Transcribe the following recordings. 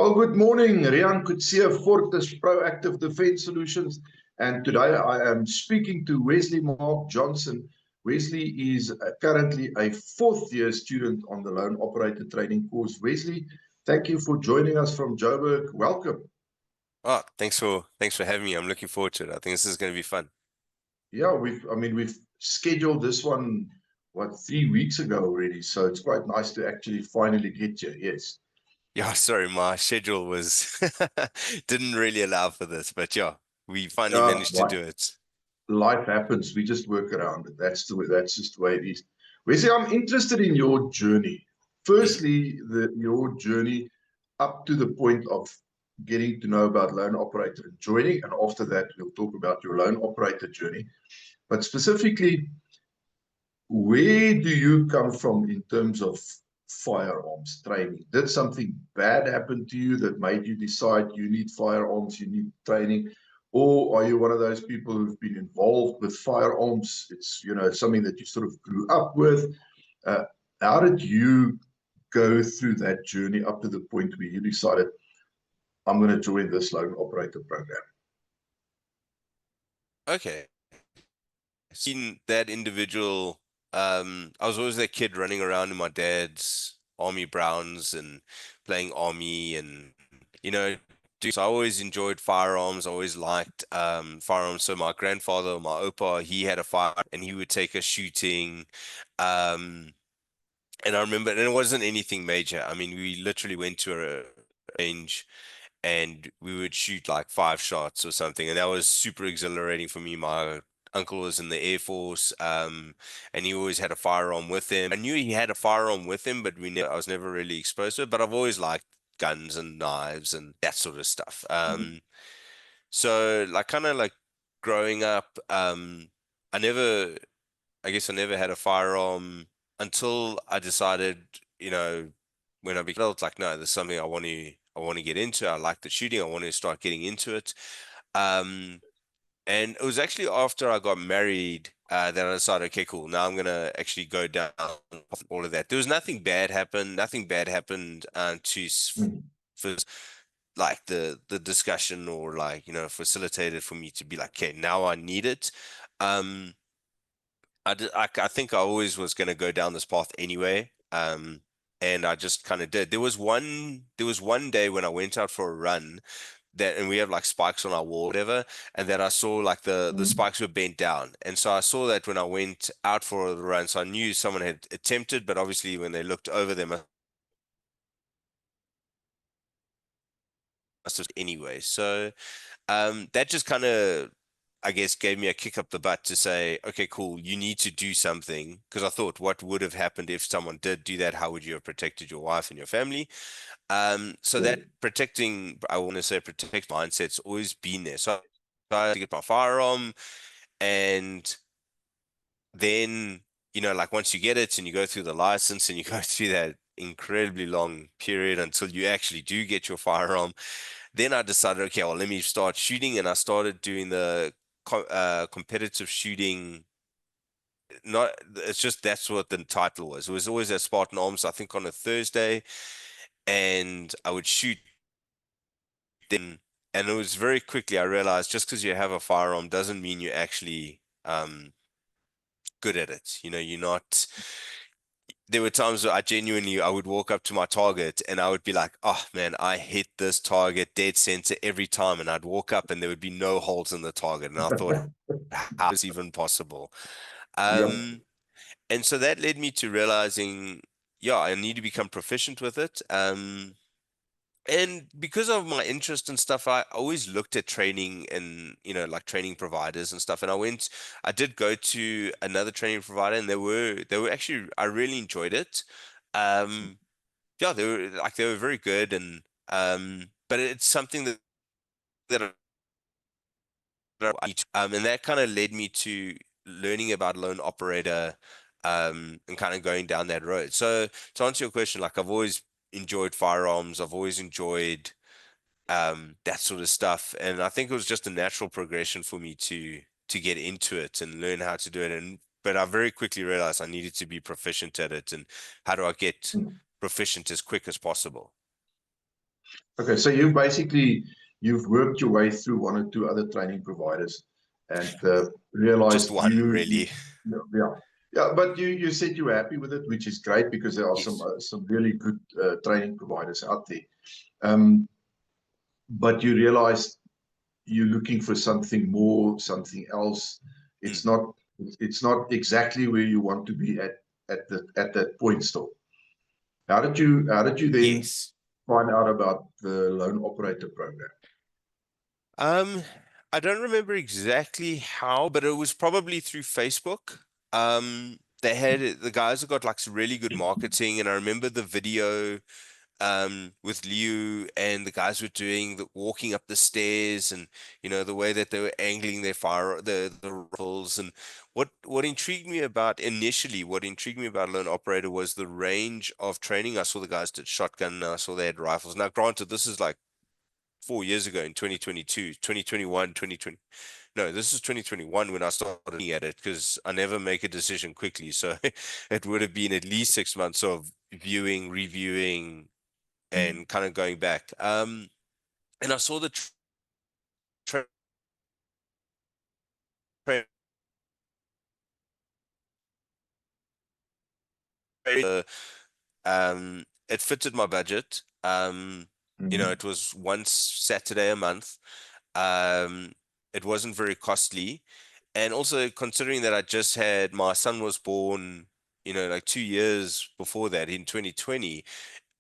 Well, good morning. Rian Kutsia, Fortis Proactive Defense Solutions. And today I am speaking to Wesley-Mark Jonsson. Wesley is currently a fourth-year student on the Loan Operator Training course. Wesley, thank you for joining us from Joburg. Welcome. Oh, thanks for having me. I'm looking forward to it. I think this is going to be fun. Yeah, we've scheduled this one, 3 weeks ago already. So it's quite nice to actually finally get you. Yes. Yeah, sorry, my schedule was didn't really allow for this, but yeah, we finally managed to Right. do it. Life happens. We just work around it. That's just the way it is. Wesley, I'm interested in your journey. Mhm. Firstly, your journey up to the point of getting to know about loan operator and joining, and after that, we'll talk about your loan operator journey. But specifically, where do you come from in terms of firearms training? Did something bad happen to you that made you decide you need firearms, you need training? Or are you one of those people who've been involved with firearms? It's, something that you sort of grew up with. Uh, how did you go through that journey up to the point where you decided, I'm going to join this loan operator program? Okay. Seen that individual, I was always that kid running around in my dad's Army Browns and playing Army and, you know, so I always enjoyed firearms. I always liked firearms. So my grandfather, my opa, he had a fire and he would take us shooting. Um, And I remember, and it wasn't anything major. I mean, we literally went to a range and we would shoot like 5 shots or something, and that was super exhilarating for me. My uncle was in the Air Force, and he always had a firearm with him. I knew he had a firearm with him, but I was never really exposed to it. But I've always liked guns and knives and that sort of stuff. So like kind of like growing up, I never I guess I never had a firearm until I decided, you know, when I became adult, like, no, there's something I want to get into. I like the shooting. I want to start getting into it. Um, and it was actually after I got married that I decided, okay, cool. Now I'm gonna actually go down all of that. There was nothing bad happened. Nothing bad happened Mhm. for like the discussion or like facilitated for me to be like, okay, now I need it. Um, I think I always was going to go down this path anyway. And I just kind of did. There was one day when I went out for a run and we have like spikes on our wall, whatever, and that I saw like the Mhm. spikes were bent down. And so I saw that when I went out for the run. So I knew someone had attempted, but obviously when they looked over them, I must have anyway. So that just kind of, I guess, gave me a kick up the butt to say, okay, cool, you need to do something. Because I thought, what would have happened if someone did do that? How would you have protected your wife and your family? So that Sure. protecting, I want to say, protect mindset's always been there. So I had to get my firearm, and then, like once you get it and you go through the license and you go through that incredibly long period until you actually do get your firearm, then I decided, okay, well, let me start shooting, and I started doing the competitive shooting. Not, it's just that's what the title was. It was always at Spartan Arms, I think, on a Thursday, and I would shoot then. And it was very quickly I realized just because you have a firearm doesn't mean you're actually good at it. You're not. There were times where I would walk up to my target and I would be like, oh man, I hit this target dead center every time. And I'd walk up and there would be no holes in the target. And I thought, how is even possible? Yep. Um, and so that led me to realizing, yeah, I need to become proficient with it. And because of my interest and stuff, I always looked at training and, like training providers and stuff. And I did go to another training provider, and they were actually, I really enjoyed it. Um, yeah, they were very good. But it's something that and that kind of led me to learning about loan operator, and kind of going down that road. So to answer your question, like I've always enjoyed firearms. I've always enjoyed that sort of stuff. And I think it was just a natural progression for me to get into it and learn how to do it. But I very quickly realized I needed to be proficient at it. And how do I get proficient as quick as possible? Okay, so you've worked your way through one or two other training providers and Just realized one, really. yeah, yeah, but you said you were happy with it, which is great because there are Yes. some really good training providers out there. Um, but you realized you're looking for something more, something else. Mm. It's not exactly where you want to be at that point still. How did you then Yes. find out about the loan operator program? Um, I don't remember exactly how, but it was probably through Facebook. They had the guys have got like some really good marketing, and I remember the video with Liu and the guys were doing the walking up the stairs, and the way that they were angling their the rifles. And what intrigued me about Lone Operator was the range of training. I saw the guys did shotgun, and I saw they had rifles. Now granted, this is like 4 years ago in 2022, 2021, 2020. No, this is 2021 when I started looking at it, because I never make a decision quickly. So it would have been at least 6 months of viewing, reviewing, and kind of going back. And I saw the tra tra it fitted my budget. Mhm. It was once Saturday a month. Um, it wasn't very costly. And also considering that I just had my son was born, like 2 years before that in 2020,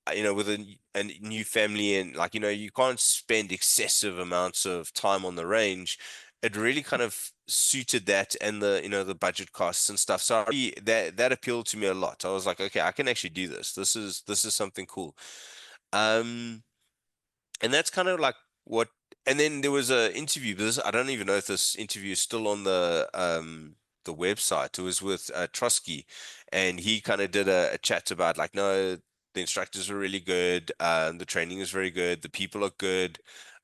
with a new family, and like, you can't spend excessive amounts of time on the range. It really kind of suited that, and the budget costs and stuff. So that appealed to me a lot. I was like, okay, I can actually do this. This is something cool. Um, and that's kind of like what. And then there was a interview. This I don't even know if this interview is still on the website. It was with Trusky, and he kind of did a chat about like, no, the instructors were really good, the training is very good, the people are good,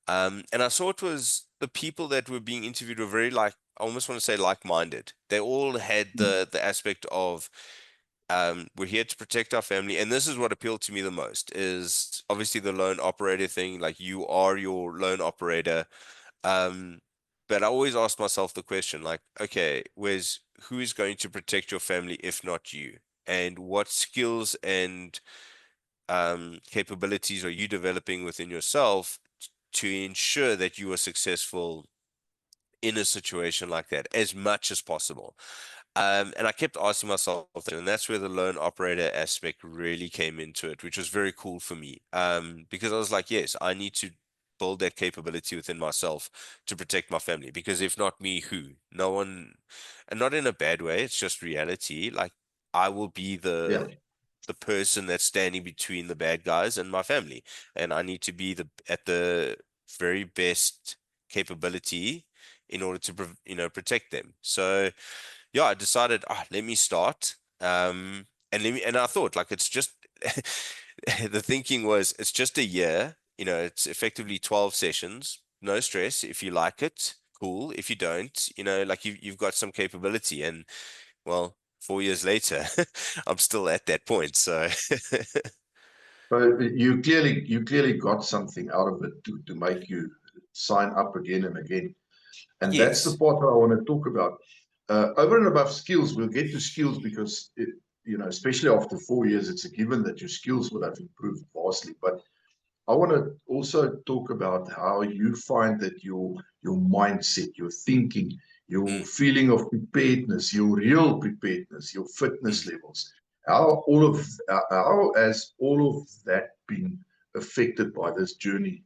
and I saw it was the people that were being interviewed were very, like, I almost want to say, like-minded. They all had the aspect of, we're here to protect our family. And this is what appealed to me the most, is obviously the lone operator thing. Like, you are your lone operator. Um, but I always ask myself the question, like, okay, who is going to protect your family if not you? And what skills and capabilities are you developing within yourself to ensure that you are successful in a situation like that as much as possible? And I kept asking myself that, and that's where the lone operator aspect really came into it, which was very cool for me. Because I was like, yes, I need to build that capability within myself to protect my family. Because if not me, who? No one, and not in a bad way. It's just reality. Like, I will be Yeah. the person that's standing between the bad guys and my family, and I need to be at the very best capability in order to protect them. So yeah, I decided, let me start. And I thought, like, it's just the thinking was, it's just a year, it's effectively 12 sessions, no stress. If you like it, cool. If you don't, like, you've got some capability. And well, 4 years later, I'm still at that point. So But you clearly got something out of it to make you sign up again and again. And that's the yes. part that I want to talk about. Over and above skills, we'll get to skills because, especially after 4 years, it's a given that your skills will have improved vastly. But I want to also talk about how you find that your mindset, your thinking, your Mm, feeling of preparedness, your real preparedness, your fitness mm. levels, how has all of that been affected by this journey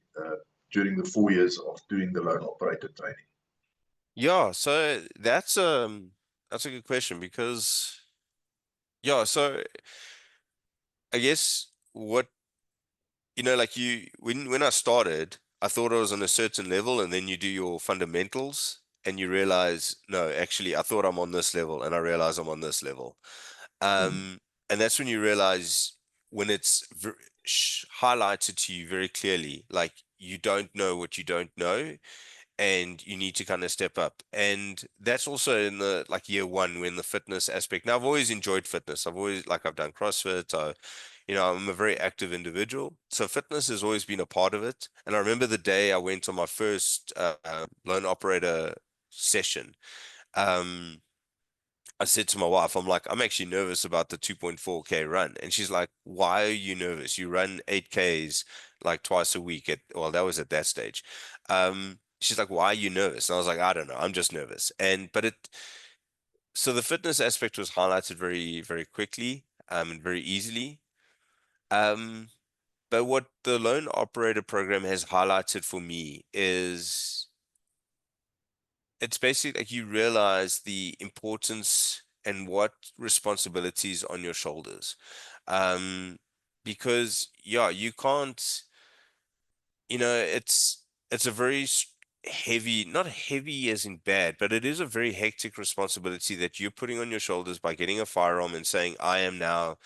during the 4 years of doing the loan operator training? Yeah, so that's a good question, because yeah, so I guess what like, when I started, I thought I was on a certain level, and then you do your fundamentals and you realize, no, actually, I thought I'm on this level, and I realize I'm on this level. Mm. Um, and that's when you realize, when it's highlighted to you very clearly, like, you don't know what you don't know, and you need to kind of step up. And that's also in the, like, year one, when the fitness aspect. Now, I've always enjoyed fitness. I've done CrossFit. I'm a very active individual, so fitness has always been a part of it. And I remember the day I went on my first loan operator session. Um, I said to my wife, I'm like, I'm actually nervous about the 2.4K run. And she's like, why are you nervous? You run 8Ks like twice a week well, that was at that stage. She's like, why are you nervous? And I was like, I don't know. I'm just nervous. So the fitness aspect was highlighted very, very quickly, and very easily. Um, but what the loan operator program has highlighted for me is it's basically like you realize the importance and what responsibilities on your shoulders. Um, because yeah, you can't, it's a very heavy, not heavy as in bad, but it is a very hectic responsibility that you're putting on your shoulders by getting a firearm and saying, I am now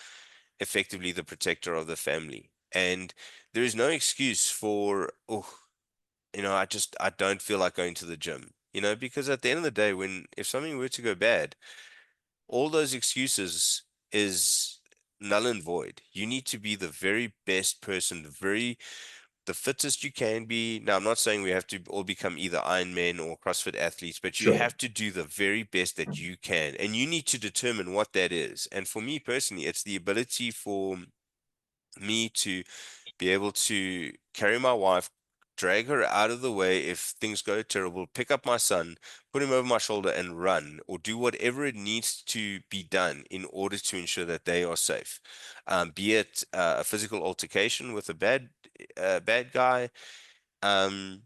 effectively the protector of the family. And there is no excuse for, oh, I don't feel like going to the gym, because at the end of the day, if something were to go bad, all those excuses is null and void. You need to be the very best person, the fittest you can be. Now, I'm not saying we have to all become either Ironmen or CrossFit athletes, but you Sure. have to do the very best that you can, and you need to determine what that is. And for me personally, it's the ability for me to be able to carry my wife, drag her out of the way if things go terrible, pick up my son, put him over my shoulder and run, or do whatever it needs to be done in order to ensure that they are safe. Be it a physical altercation with a bad guy, um,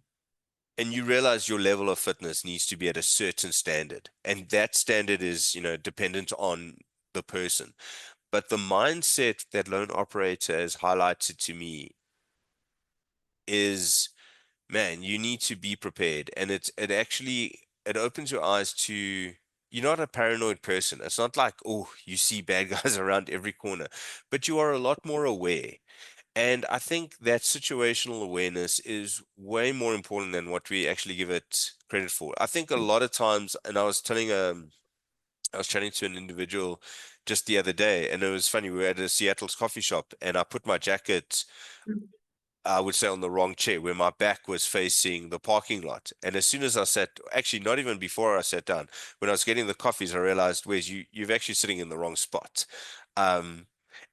and you realize your level of fitness needs to be at a certain standard, and that standard is, dependent on the person. But the mindset that loan operator has highlighted to me is, man, you need to be prepared. And it opens your eyes to, you're not a paranoid person. It's not like, oh, you see bad guys around every corner, but you are a lot more aware. And I think that situational awareness is way more important than what we actually give it credit for. I think a lot of times, and I was chatting to an individual just the other day, and it was funny. We were at a Seattle's coffee shop, and I put my jacket, I would say, on the wrong chair where my back was facing the parking lot. And as soon as actually not even before I sat down, when I was getting the coffees, I realized, Wes, you've actually sitting in the wrong spot. Um,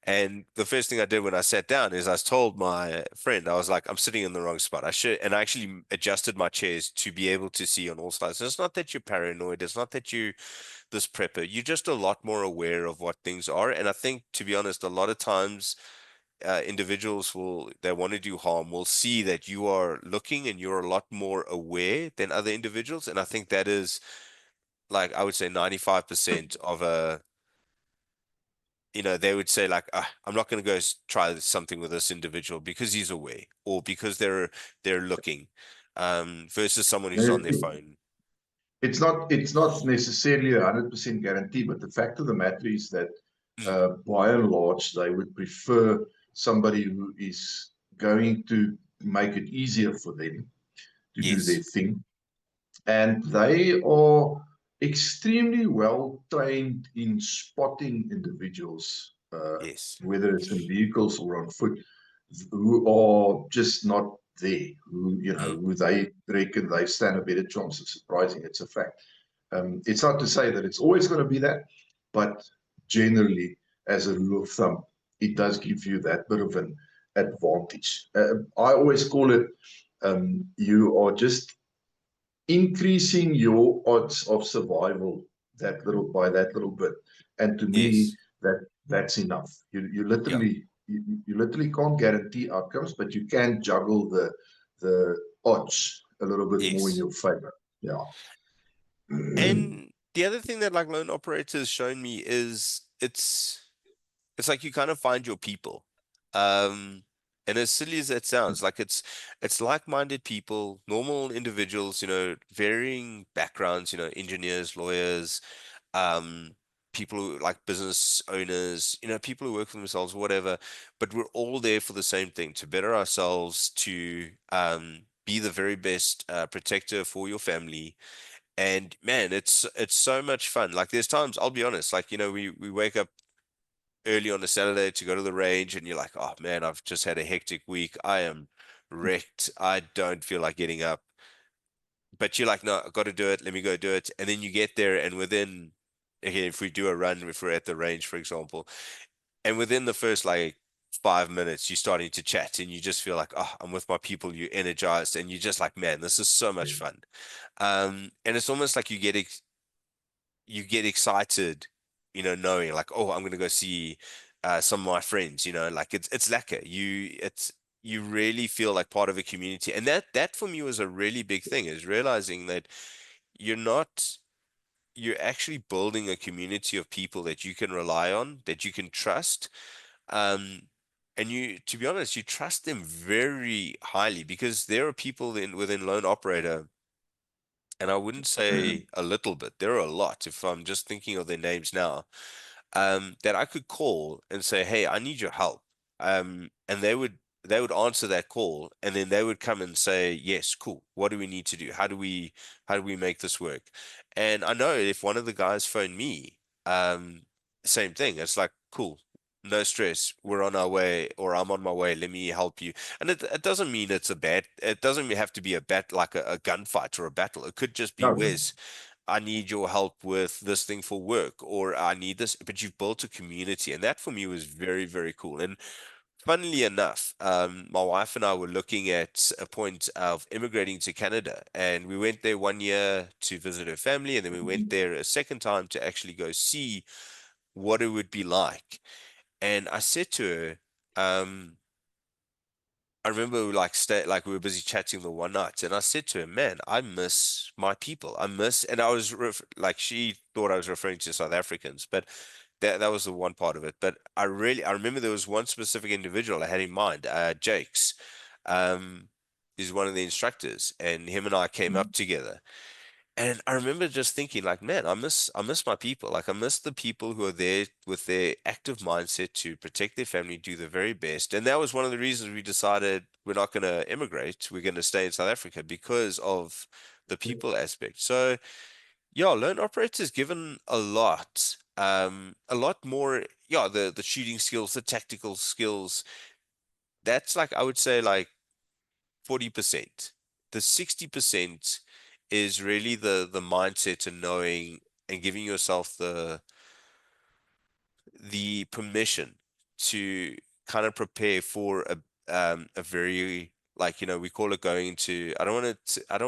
and the first thing I did when I sat down is I told my friend, I was like, I'm sitting in the wrong spot. And I actually adjusted my chairs to be able to see on all sides. And it's not that you're paranoid. It's not that you this prepper. You're just a lot more aware of what things are. And I think, to be honest, a lot of times individuals that want to do harm will see that you are looking and you're a lot more aware than other individuals. And I think that is, like, I would say 95% of they would say like, I'm not going to go try something with this individual because he's aware or because they're looking, versus someone who's on their phone. It's not necessarily 100% guarantee, but the fact of the matter is that Mm. by and large, they would prefer somebody who is going to make it easier for them to do their Yes. thing. And they are extremely well trained in spotting individuals, Yes. whether it's in vehicles or on foot, who are just not there, Mm. who they reckon they stand a better chance of surprising. It's a fact. It's not to say that it's always going to be that, but generally, as a rule of thumb, it does give you that bit of an advantage. I always call it you are just increasing your odds of survival that little bit. And to me, Yes. that's enough. Yeah. You literally can't guarantee outcomes, but you can juggle the odds a little bit more in Yes. your favor. Yeah. And the other thing that like loan operators shown me is it's like you kind of find your people. Um, and as silly as that sounds, like it's like-minded people, normal individuals, varying backgrounds, engineers, lawyers, um, people who like business owners, people who work for themselves, whatever. But we're all there for the same thing, to better ourselves, to be the very best protector for your family. And man, it's so much fun. Like there's times, I'll be honest, like we wake up early on a Saturday to go to the range, and you're like, oh man, I've just had a hectic week. I am wrecked. I don't feel like getting up. But you're like, no, I've got to do it. Let me go do it. And then you get there, and within, again, if we do a run, if we're at the range, for example, and within the first like 5 minutes, you're starting to chat, and you just feel like, oh, I'm with my people. You're energized, and you're just like, man, this is so much fun. And it's almost like you get excited, knowing like, oh, I'm gonna go see some of my friends, like it's lekker. You really feel like part of a community. And that for me was a really big thing, is realizing that you're not you're actually building a community of people that you can rely on, that you can trust. Um, and to be honest, you trust them very highly, because there are people within Lone Operator, and I wouldn't say a little bit, there are a lot, if I'm just thinking of their names now, that I could call and say, "Hey, I need your help," and they would answer that call, and then they would come and say, "Yes, cool. What do we need to do? How do we make this work?" And I know if one of the guys phoned me, same thing. It's like, cool. No stress. We're on our way, or I'm on my way. Let me help you. And it doesn't mean it doesn't have to be like a gunfight or a battle. It could just be, No, Wes, I need your help with this thing for work, or I need this. But you've built a community, and that for me was very, very cool. And funnily enough, my wife and I were looking at a point of immigrating to Canada, and we went there 1 year to visit her family, and then we went there a second time to actually go see what it would be like. And I said to her, I remember we were busy chatting the one night, and I said to her, "Man, I miss my people. I miss," and I was like, she thought I was referring to South Africans, but that was the one part of it. But I remember there was one specific individual I had in mind, Jake's. Um, he's one of the instructors, and him and I came up together. And I remember just thinking, like, man, I miss my people. Like, I miss the people who are there with their active mindset to protect their family, do the very best. And that was one of the reasons we decided we're not going to immigrate. We're going to stay in South Africa, because of the people aspect. So, yeah, Lone Operator's given a lot more. Yeah, the shooting skills, the tactical skills. That's like, I would say, like 40%. The 60% is really the mindset, and knowing and giving yourself the permission to kind of prepare for a very, like, we call it going into, I don't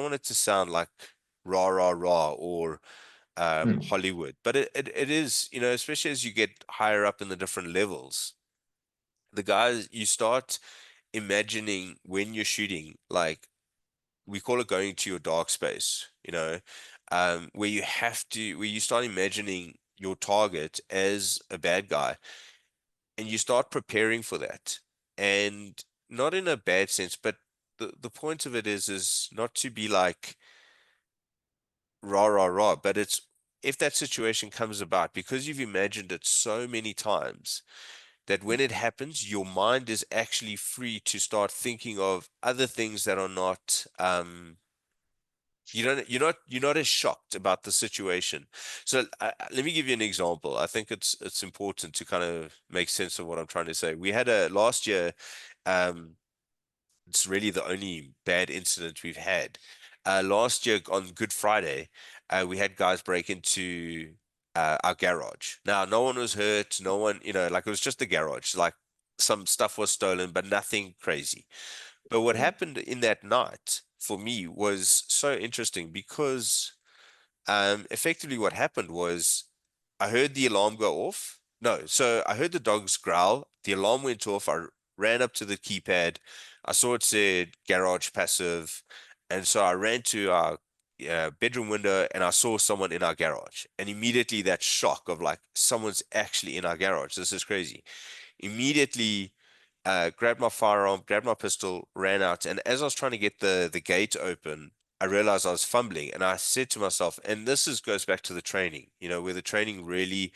want it to sound like rah rah rah, or Hollywood, but it is, especially as you get higher up in the different levels, the guys, you start imagining when you're shooting, like, we call it going to your dark space, where you start imagining your target as a bad guy, and you start preparing for that. And not in a bad sense, but the point of it is not to be like rah rah rah, but it's, if that situation comes about, because you've imagined it so many times, that when it happens, your mind is actually free to start thinking of other things that are not, you're not as shocked about the situation. So let me give you an example. I think it's important to kind of make sense of what I'm trying to say. We had a last year, um, it's really the only bad incident we've had. Last year on Good Friday, we had guys break into our garage. Now, no one was hurt. No one, like, it was just the garage. Like, some stuff was stolen, but nothing crazy. But what happened in that night for me was so interesting, because effectively what happened was, I heard the alarm go off. No, so I heard the dogs growl. The alarm went off. I ran up to the keypad. I saw it said garage passive. And so I ran to our bedroom window, and I saw someone in our garage. And immediately, that shock of like, someone's actually in our garage. This is crazy. Immediately, grabbed my firearm, grabbed my pistol, ran out. And as I was trying to get the gate open, I realized I was fumbling, and I said to myself, and this goes back to the training, where the training really,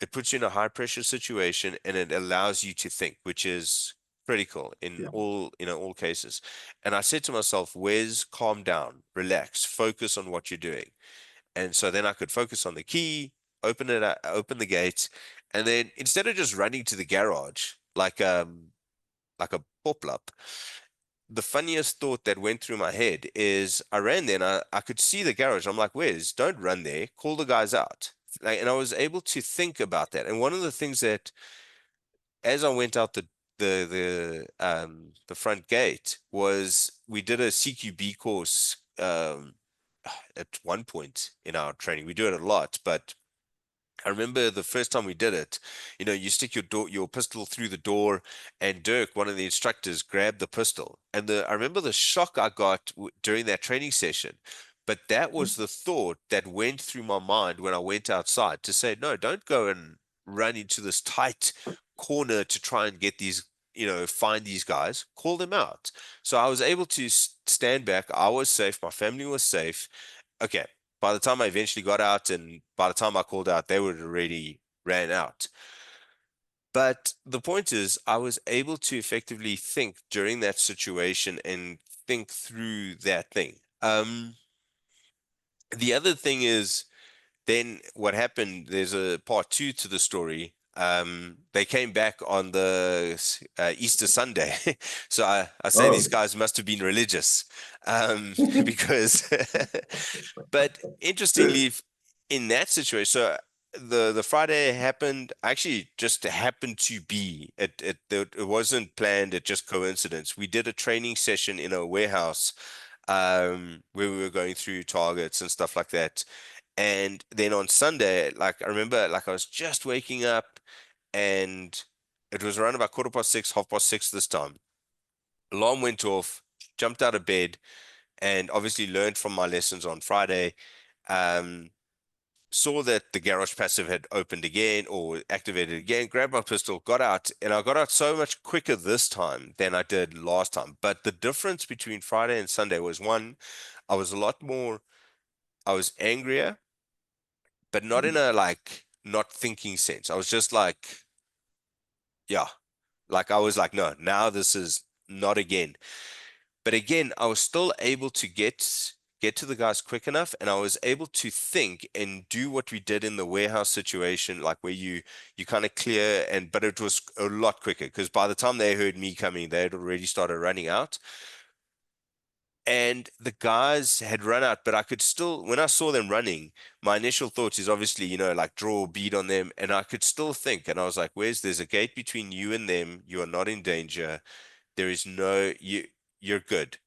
it puts you in a high pressure situation, and it allows you to think, which is critical in yeah, all cases. And I said to myself, Wes, calm down, relax, focus on what you're doing. And so then I could focus on the key, open the gate, And then instead of just running to the garage like a pop-up, the funniest thought that went through my head is I ran there and I could see the garage. I'm like, Wes, don't run there. Call the guys out. Like, and I was able to think about that. And one of the things that, as I went out the front gate, was we did a CQB course at one point in our training. We do it a lot, but I remember the first time we did it, you stick your pistol through the door, and Dirk, one of the instructors, grabbed the pistol. And I remember the shock I got during that training session. But that was the thought that went through my mind when I went outside to say, no, don't go and run into this tight corner to try and get these, find these guys, call them out. So I was able to stand back. I was safe. My family was safe. Okay, by the time I eventually got out and by the time I called out, they would already ran out. But the point is, I was able to effectively think during that situation and think through that thing. The other thing is, then what happened, there's a part two to the story. They came back on the Easter Sunday. So I say Oh, these guys must have been religious, because, but interestingly, in that situation, so the Friday happened, actually just happened to be, it wasn't planned, it just coincidence. We did a training session in a warehouse, where we were going through targets and stuff like that. And then on Sunday, like I remember, like I was just waking up, and it was around about 6:15, 6:30 this time. Alarm went off, jumped out of bed, and obviously learned from my lessons on Friday. Um, Saw that the garage passive had opened again or activated again, grabbed my pistol, got out, and I got out so much quicker this time than I did last time. But the difference between Friday and Sunday was, one, I was a lot more, I was angrier, but not in a like not thinking sense. I was just like, yeah, like I was like, no, now this is not again. But again, I was still able to get to the guys quick enough, and I was able to think and do what we did in the warehouse situation, like where you kind of clear, but it was a lot quicker because by the time they heard me coming, they had already started running out. And the guys had run out, but I could still, when I saw them running, my initial thoughts is obviously, like draw a bead on them. And I could still think, and I was like, there's a gate between you and them. You are not in danger. There is you're good.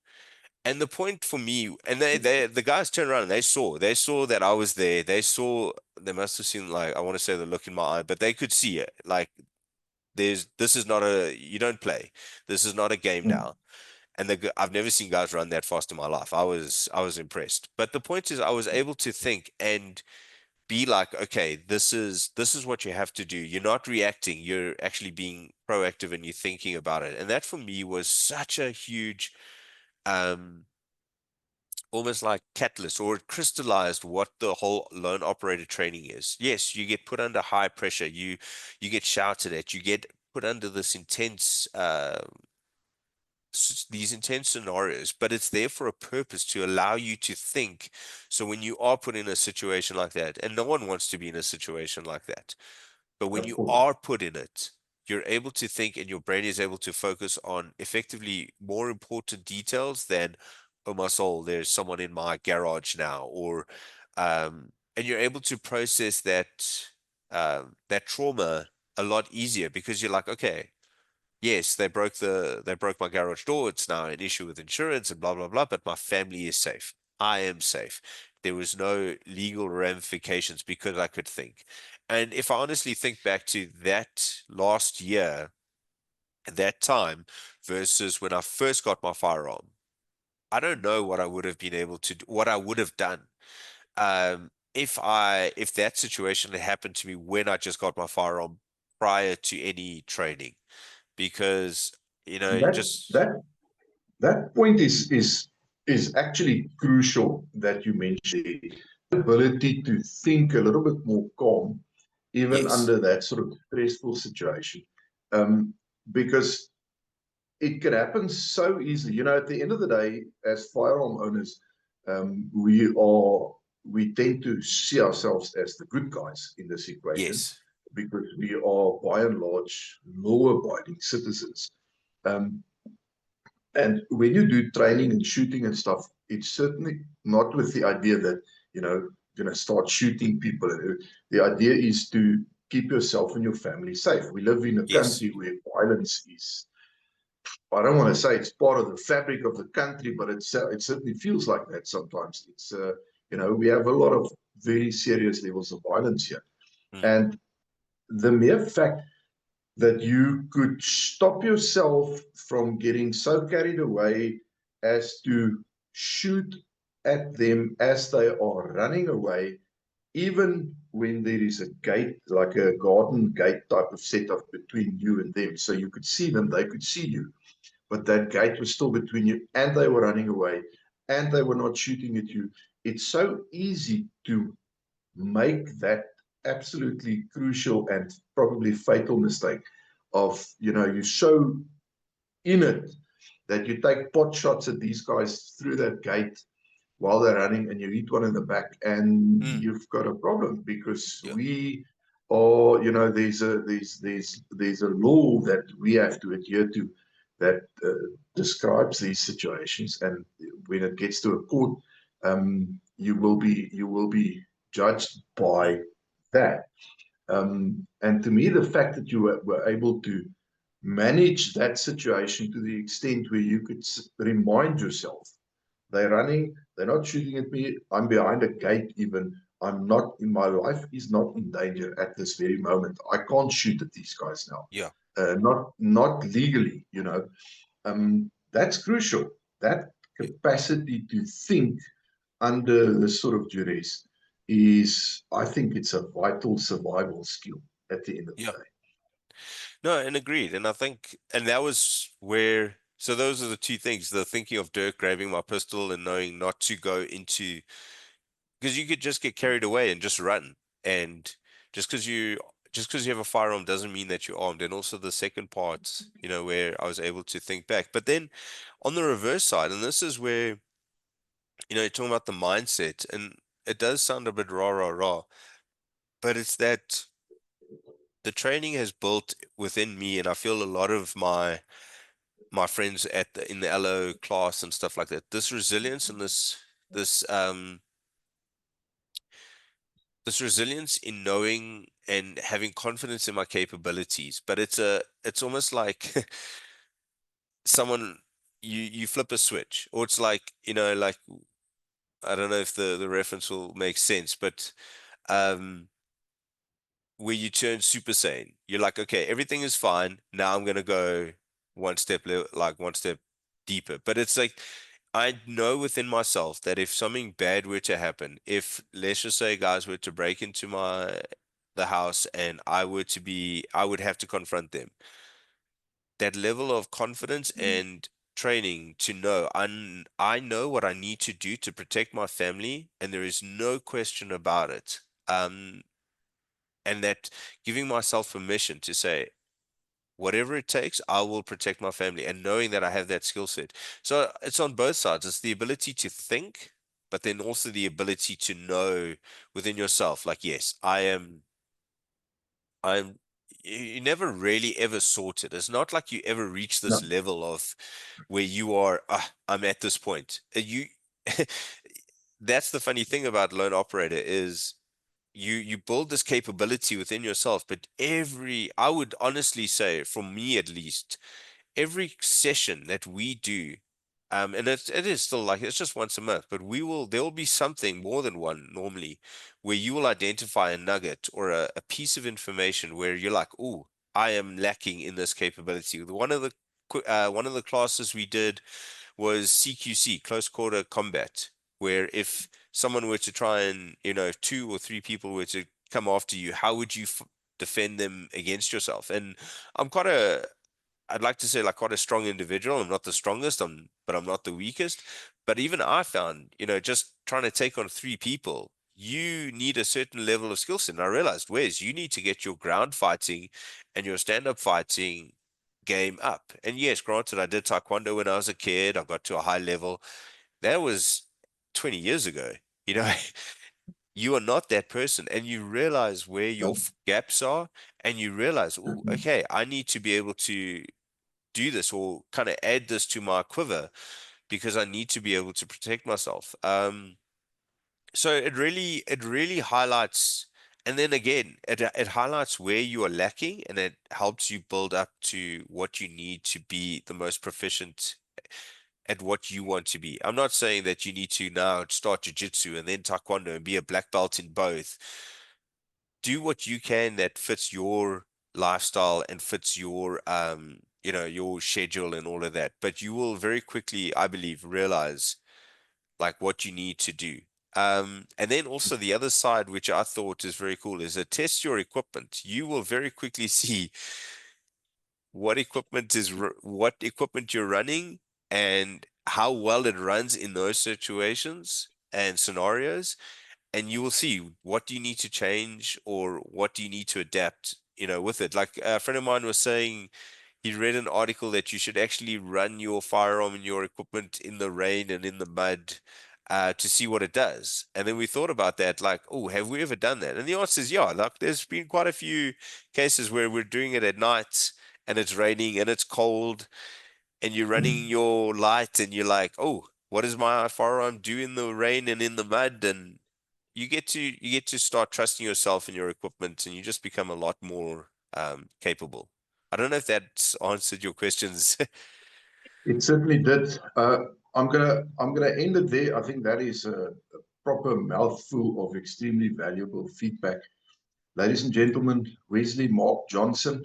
And the point for me, and the guys turned around and they saw that I was there. They must have seen, like, I want to say the look in my eye, but they could see it. Like, this is not you don't play. This is not a game now. And I've never seen guys run that fast in my life. I was impressed. But the point is, I was able to think and be like, okay, this is what you have to do. You're not reacting. You're actually being proactive and you're thinking about it. And that for me was such a huge, um, almost like catalyst, or it crystallized what the whole lone operator training is. Yes, you get put under high pressure. You get shouted at. You get put under this intense these intense scenarios, but it's there for a purpose to allow you to think. So when you are put in a situation like that, and no one wants to be in a situation like that, but when of you course. are put in it, you're able to think and your brain is able to focus on effectively more important details than, oh my soul, there's someone in my garage now, or and you're able to process that trauma a lot easier because you're like, okay, yes, they broke my garage door. It's now an issue with insurance and blah blah blah, but my family is safe. I am safe. There was no legal ramifications because I could think. And if I honestly think back to that last year, that time versus when I first got my firearm, I don't know what I would have been able to do, what I would have done. If that situation had happened to me when I just got my firearm prior to any training, because That just that that point is actually crucial that you mentioned the ability to think a little bit more calm, even yes, under that sort of stressful situation, because it can happen so easily. At the end of the day, as firearm owners, we tend to see ourselves as the good guys in this equation. yes, because we are by and large law-abiding citizens. Um, and when you do training and shooting and stuff, it's certainly not with the idea that, you're going to start shooting people. The idea is to keep yourself and your family safe. We live in a Yes. country where violence is, I don't want to say it's part of the fabric of the country, but it certainly feels like that sometimes. We have a lot of very serious levels of violence here. Mm. And the mere fact that you could stop yourself from getting so carried away as to shoot at them as they are running away, even when there is a gate, like a garden gate type of setup between you and them. So you could see them, they could see you, but that gate was still between you, and they were running away, and they were not shooting at you. It's so easy to make that absolutely crucial and probably fatal mistake of, you're so in it that you take pot shots at these guys through that gate while they're running, and you hit one in the back, and Mm. you've got a problem, because Yeah. we are, there's a law that we have to adhere to that describes these situations, and when it gets to a court, you will be judged Mm. by that. And to me, the fact that you were able to manage that situation to the extent where you could remind yourself, they're running, they're not shooting at me, I'm behind a gate even, I'm not, in my life is not in danger at this very moment. I can't shoot at these guys now. Yeah. Not legally, that's crucial. That Yeah. capacity to think under this sort of duress is, I think it's a vital survival skill at the end of Yeah. the day. No, and agreed. And I think, and that was where, so those are the two things, the thinking of Dirk grabbing my pistol and knowing not to go into, because you could just get carried away and just run. And just because you have a firearm doesn't mean that you're armed. And also the second part, where I was able to think back. But then on the reverse side, and this is where, you're talking about the mindset, and it does sound a bit rah, rah, rah, but it's that the training has built within me, and I feel a lot of my friends in the LO class and stuff like that, this resilience and this resilience in knowing and having confidence in my capabilities. But it's almost like someone, you flip a switch, or it's like, like, I don't know if the reference will make sense, but um where you turn Super Saiyan. You're like, okay, everything is fine. Now I'm gonna go one step deeper. But it's like, I know within myself that if something bad were to happen, if, let's just say, guys were to break into the house, and I would have to confront them. That level of confidence and training to know I know what I need to do to protect my family, and there is no question about it. And that giving myself permission to say, whatever it takes, I will protect my family, and knowing that I have that skill set. So it's on both sides. It's the ability to think, but then also the ability to know within yourself, like, yes, I'm, you never really ever sort it. It's not like you ever reach this No, level of where you are, I'm at this point. That's the funny thing about lone operator is you build this capability within yourself, but I would honestly say, for me at least, every session that we do, and it is still like it's just once a month, but there will be something more than one normally, where you will identify a nugget or a piece of information where you're like, oh, I am lacking in this capability. One of the classes we did was CQC, close quarter combat, where if someone were to try and, two or three people were to come after you, how would you defend them against yourself? And I'm I'd like to say, like, quite a strong individual. I'm not the strongest, but I'm not the weakest. But even I found, just trying to take on three people, you need a certain level of skill set. And I realized, Wes, you need to get your ground fighting and your stand-up fighting game up. And yes, granted, I did taekwondo when I was a kid. I got to a high level. That was 20 years ago, you know. you are not that person, and you realize where your Yeah. gaps are, and you realize, oh, okay, I need to be able to do this or kind of add this to my quiver because I need to be able to protect myself. So it really highlights, and then again, it highlights where you are lacking, and it helps you build up to what you need to be the most proficient at what you want to be. I'm not saying that you need to now start jiu-jitsu and then taekwondo and be a black belt in both. Do what you can that fits your lifestyle and fits your your schedule and all of that. But you will very quickly, I believe, realize like what you need to do. And then also the other side, which I thought is very cool, is to test your equipment. You will very quickly see what equipment you're running and how well it runs in those situations and scenarios, and you will see what do you need to change or what do you need to adapt, with it. Like a friend of mine was saying, he read an article that you should actually run your firearm and your equipment in the rain and in the mud, to see what it does. And then we thought about that, like, oh, have we ever done that? And the answer is yeah. Like, there's been quite a few cases where we're doing it at night and it's raining and it's cold and you're running your light and you're like, oh, what does my firearm do in the rain and in the mud? And you get to start trusting yourself and your equipment, and you just become a lot more capable. I don't know if that's answered your questions. It certainly did. I'm gonna end it there. I think that is a proper mouthful of extremely valuable feedback. Ladies and gentlemen, Wesley-Mark Jonsson.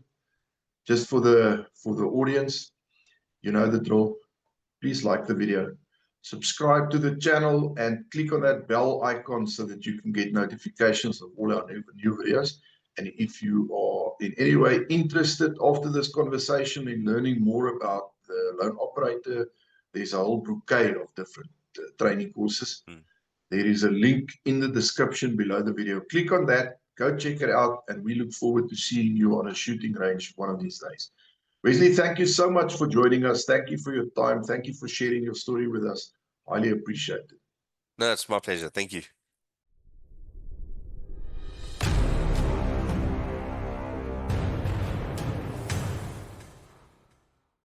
Just for the audience, you know the drill. Please like the video, subscribe to the channel, and click on that bell icon so that you can get notifications of all our new videos. And if you are in any way interested after this conversation in learning more about the loan operator, there's a whole bouquet of different training courses. Mm. There is a link in the description below the video. Click on that, go check it out, and we look forward to seeing you on a shooting range one of these days. Wesley, thank you so much for joining us. Thank you for your time. Thank you for sharing your story with us. Highly appreciate it. No, it's my pleasure. Thank you.